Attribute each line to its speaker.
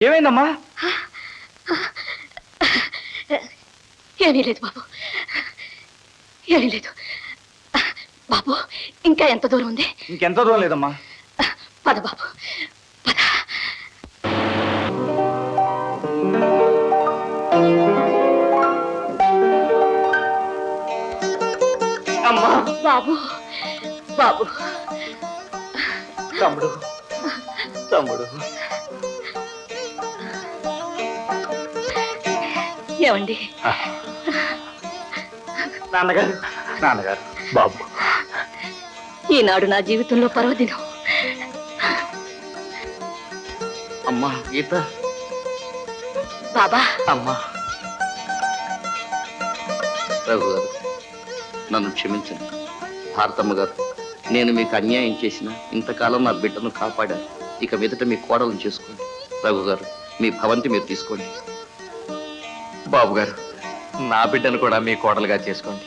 Speaker 1: ఏమైందమ్మా?
Speaker 2: ఏమీ లేదు బాబు, ఏమీ లేదు బాబు. ఇంకా ఎంత దూరం ఉంది?
Speaker 1: ఇంకెంత దూరం లేదమ్మా.
Speaker 2: పద బాబు, పద.
Speaker 1: అమ్మా,
Speaker 2: బాబు, బాబు.
Speaker 1: తమ్ముడు, తమ్ముడు.
Speaker 2: ఏమండి?
Speaker 1: నాన్నగారు, నాన్నగారు. బాబు,
Speaker 2: ఈనాడు నా జీవితంలో పర్వదినం.
Speaker 1: అమ్మా గీత.
Speaker 2: బాబా.
Speaker 1: అమ్మా.
Speaker 3: రఘు గారు, నన్ను క్షమించండి. భారతమ్మ గారు, నేను మీకు అన్యాయం చేసిన ఇంతకాలం నా బిడ్డను కాపాడాను. ఇక మీదట మీ కోడలను చేసుకోండి. రఘు గారు, మీ భవంతి మీరు తీసుకోండి.
Speaker 1: బాబు గారు, నా బిడ్డను కూడా మీ కోడలుగా చేసుకోండి.